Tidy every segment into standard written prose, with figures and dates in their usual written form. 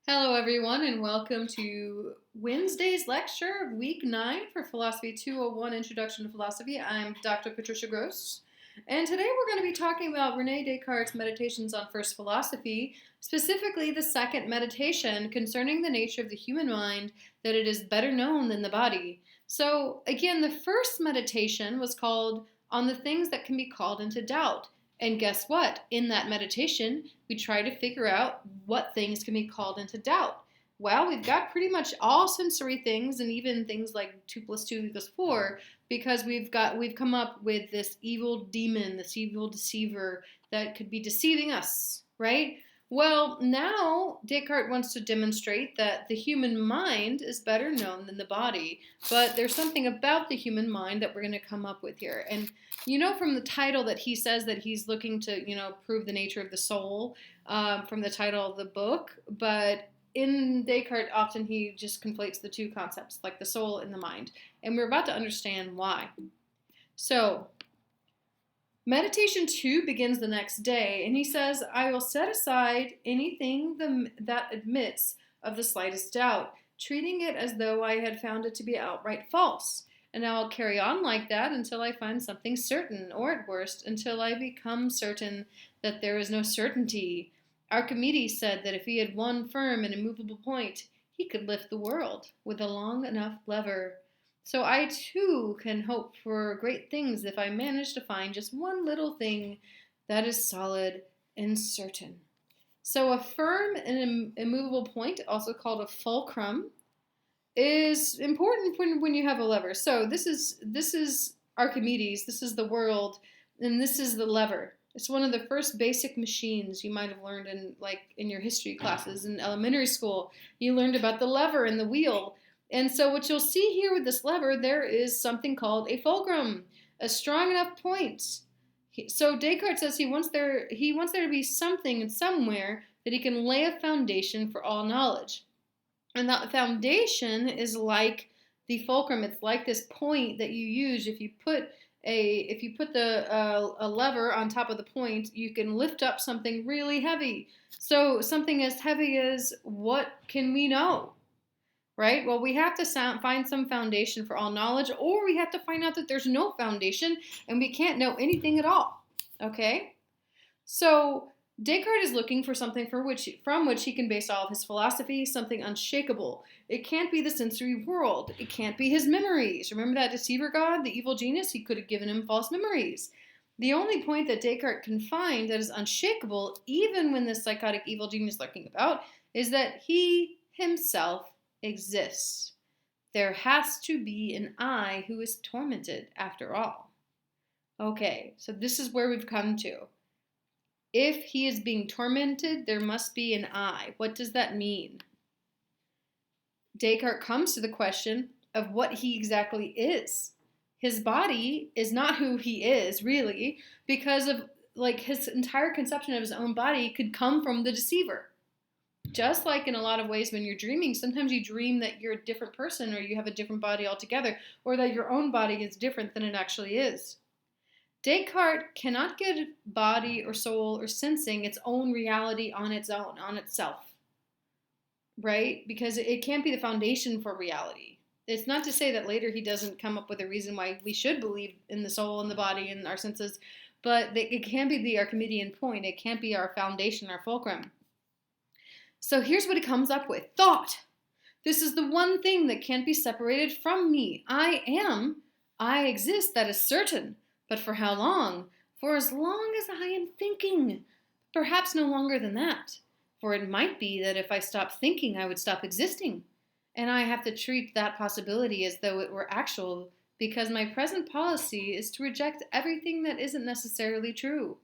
Hello, everyone, and welcome to Wednesday's lecture of Week 9 for Philosophy 201 Introduction to Philosophy. I'm Dr. Patricia Gross, and today we're going to be talking about Rene Descartes' Meditations on First Philosophy, specifically the second meditation concerning the nature of the human mind, that it is better known than the body. So, again, the first meditation was called On the Things That Can Be Called into Doubt. And guess what? In that meditation, we try to figure out what things can be called into doubt. Well, we've got pretty much all sensory things and even things like 2 plus 2 equals 4 because we've come up with this evil demon, this evil deceiver that could be deceiving us, right? Well, now Descartes wants to demonstrate that the human mind is better known than the body, but there's something about the human mind that we're going to come up with here. And you know from the title that he says that he's looking to, prove the nature of the soul from the title of the book, but in Descartes, often he just conflates the two concepts, like the soul and the mind. And we're about to understand why. So, meditation 2 begins the next day, and he says, I will set aside anything that admits of the slightest doubt, treating it as though I had found it to be outright false. And I will carry on like that until I find something certain, or at worst, until I become certain that there is no certainty. Archimedes said that if he had one firm and immovable point, he could lift the world with a long enough lever. So I too can hope for great things if I manage to find just one little thing that is solid and certain. So a firm and immovable point, also called a fulcrum, is important when you have a lever. So this is Archimedes, this is the world, and this is the lever. It's one of the first basic machines you might have learned in your history classes in elementary school. You learned about the lever and the wheel. And so what you'll see here with this lever, there is something called a fulcrum, a strong enough point. So Descartes says he wants there to be something and somewhere that he can lay a foundation for all knowledge. And that foundation is like the fulcrum. It's like this point that you use. If you put a lever on top of the point, you can lift up something really heavy. So something as heavy as what can we know? Right? Well, we have to find some foundation for all knowledge, or we have to find out that there's no foundation and we can't know anything at all. Okay? So Descartes is looking for something from which he can base all of his philosophy, something unshakable. It can't be the sensory world. It can't be his memories. Remember that deceiver god, the evil genius? He could have given him false memories. The only point that Descartes can find that is unshakable, even when this psychotic evil genius is lurking about, is that he himself exists. There has to be an I who is tormented after all. Okay, so this is where we've come to. If he is being tormented, there must be an I. What does that mean? Descartes comes to the question of what he exactly is. His body is not who he is, really, because of his entire conception of his own body could come from the deceiver. Just like in a lot of ways when you're dreaming, sometimes you dream that you're a different person or you have a different body altogether, or that your own body is different than it actually is. Descartes cannot give body or soul or sensing its own reality on itself, right? Because it can't be the foundation for reality. It's not to say that later he doesn't come up with a reason why we should believe in the soul and the body and our senses, but it can't be the Archimedean point. It can't be our foundation, our fulcrum. So here's what he comes up with. Thought. This is the one thing that can't be separated from me. I exist, that is certain. But for how long? For as long as I am thinking. Perhaps no longer than that. For it might be that if I stopped thinking, I would stop existing. And I have to treat that possibility as though it were actual, because my present policy is to reject everything that isn't necessarily true.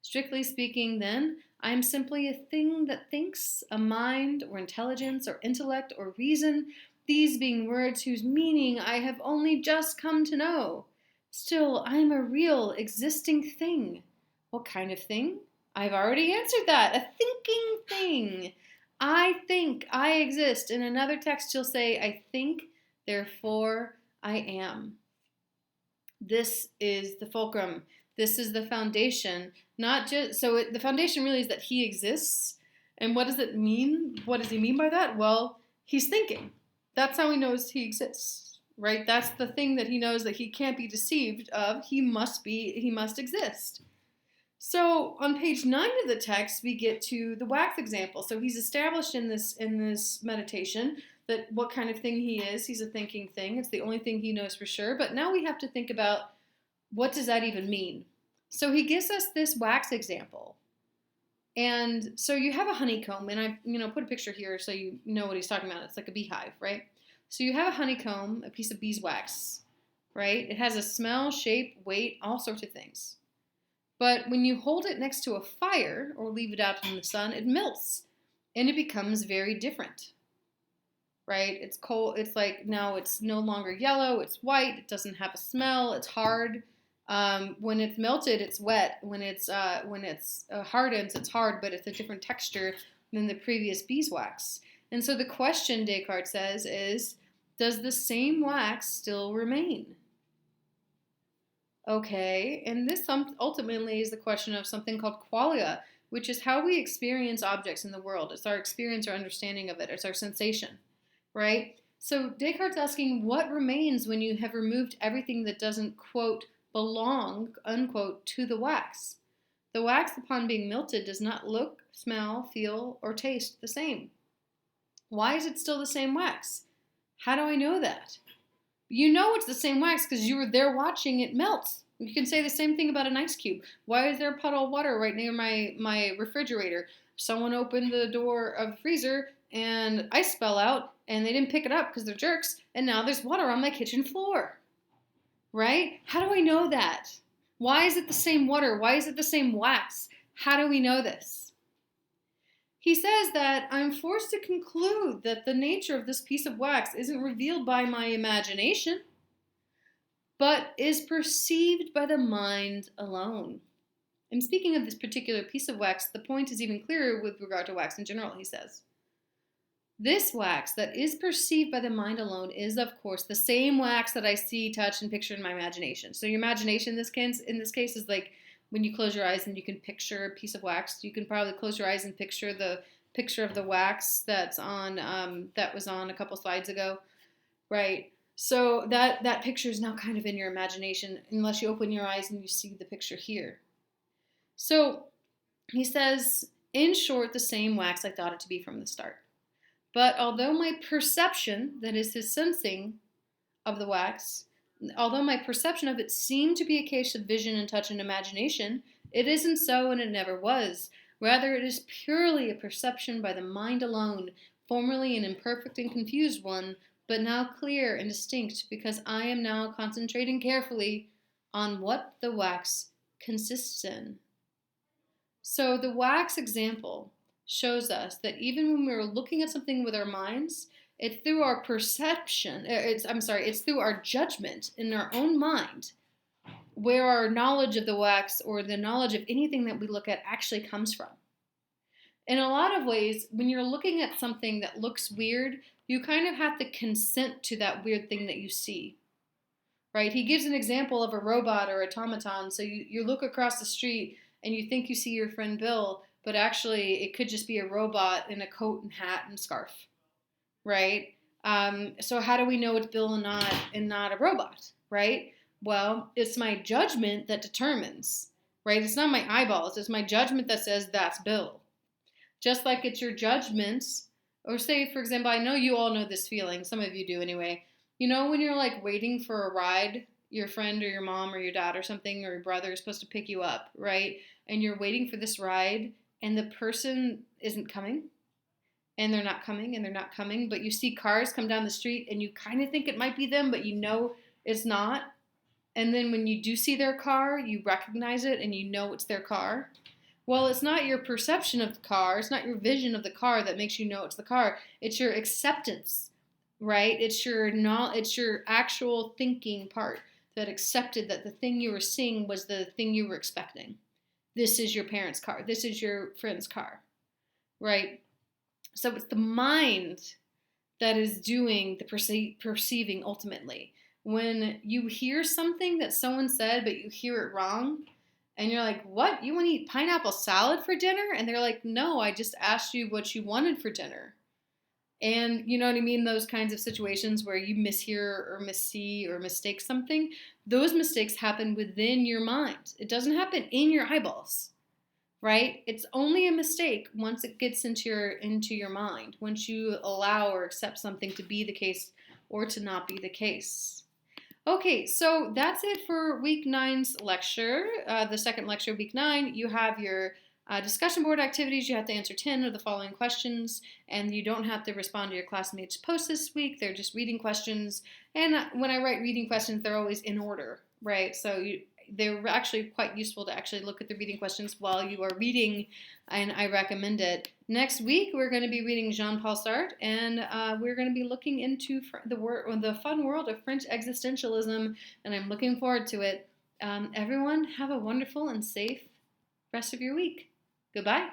Strictly speaking, then, I am simply a thing that thinks, a mind, or intelligence, or intellect, or reason, these being words whose meaning I have only just come to know. Still, I am a real, existing thing. What kind of thing? I've already answered that. A thinking thing. I think, I exist. In another text, you'll say, I think, therefore I am. This is the fulcrum. This is the foundation. The foundation really is that he exists, And what does it mean? What does he mean by that? Well, he's thinking. That's how he knows he exists, right? That's the thing that he knows that he can't be deceived of. He must exist. So on page 9 of the text, we get to the wax example. So he's established in this meditation that what kind of thing he is. He's a thinking thing. It's the only thing he knows for sure. But now we have to think about, what does that even mean? So he gives us this wax example. And so you have a honeycomb, and I put a picture here so you know what he's talking about. It's like a beehive, right? So you have a honeycomb, a piece of beeswax, right? It has a smell, shape, weight, all sorts of things. But when you hold it next to a fire or leave it out in the sun, it melts and it becomes very different, right? It's cold. It's like now it's no longer yellow. It's white. It doesn't have a smell. It's hard. When it's melted, it's wet. When it's hardens, it's hard, but it's a different texture than the previous beeswax. And so the question, Descartes says, is, does the same wax still remain? Okay, and this ultimately is the question of something called qualia, which is how we experience objects in the world. It's our experience or understanding of it. It's our sensation, right? So Descartes' asking, what remains when you have removed everything that doesn't, quote, belong, unquote, to the wax? The wax, upon being melted, does not look, smell, feel, or taste the same. Why is it still the same wax? How do I know that? You know it's the same wax because you were there watching it melt. You can say the same thing about an ice cube. Why is there a puddle of water right near my refrigerator? Someone opened the door of the freezer and ice fell out and they didn't pick it up because they're jerks, and now there's water on my kitchen floor. Right? How do I know that? Why is it the same water? Why is it the same wax? How do we know this? He says that I'm forced to conclude that the nature of this piece of wax isn't revealed by my imagination, but is perceived by the mind alone. And speaking of this particular piece of wax, the point is even clearer with regard to wax in general, he says. This wax that is perceived by the mind alone is, of course, the same wax that I see, touch, and picture in my imagination. So your imagination in this case is like when you close your eyes and you can picture a piece of wax. You can probably close your eyes and picture the picture of the wax that's on that was on a couple slides ago, right? So that picture is now kind of in your imagination unless you open your eyes and you see the picture here. So he says, in short, the same wax I thought it to be from the start. But although my perception, that is his sensing of the wax, although my perception of it seemed to be a case of vision and touch and imagination, it isn't so and it never was. Rather, it is purely a perception by the mind alone, formerly an imperfect and confused one, but now clear and distinct because I am now concentrating carefully on what the wax consists in. So the wax example shows us that even when we're looking at something with our minds, it's through our perception, it's through our judgment in our own mind where our knowledge of the wax or the knowledge of anything that we look at actually comes from. In a lot of ways, when you're looking at something that looks weird, you kind of have to consent to that weird thing that you see, right? He gives an example of a robot or automaton. So you look across the street and you think you see your friend Bill, but actually it could just be a robot in a coat and hat and scarf, right? So how do we know it's Bill and not a robot, right? Well, it's my judgment that determines, right? It's not my eyeballs. It's my judgment that says that's Bill. Just like it's your judgments, or say, for example, I know you all know this feeling. Some of you do anyway. You know when you're like waiting for a ride, your friend or your mom or your dad or something or your brother is supposed to pick you up, right? And you're waiting for this ride and the person isn't coming. And they're not coming, and they're not coming, but you see cars come down the street, and you kind of think it might be them, but you know it's not. And then when you do see their car, you recognize it, and you know it's their car. Well, it's not your perception of the car, it's not your vision of the car that makes you know it's the car. It's your acceptance, right? It's your actual thinking part that accepted that the thing you were seeing was the thing you were expecting. This is your parents' car. This is your friend's car, right? So it's the mind that is doing the perceiving ultimately. When you hear something that someone said, but you hear it wrong, And you're like, what? You want to eat pineapple salad for dinner? And they're like, no, I just asked you what you wanted for dinner. And you know what I mean? Those kinds of situations where you mishear or missee or mistake something, those mistakes happen within your mind. It doesn't happen in your eyeballs, right? It's only a mistake once it gets into your mind, once you allow or accept something to be the case or to not be the case. Okay, so that's it for week nine's lecture. The second lecture, week nine, you have your discussion board activities. You have to answer 10 of the following questions, and you don't have to respond to your classmates' posts this week. They're just reading questions. And when I write reading questions, they're always in order, right? So they're actually quite useful to actually look at the reading questions while you are reading, and I recommend it. Next week, we're going to be reading Jean-Paul Sartre, and we're going to be looking into the fun world of French existentialism, and I'm looking forward to it. Everyone, have a wonderful and safe rest of your week. Goodbye.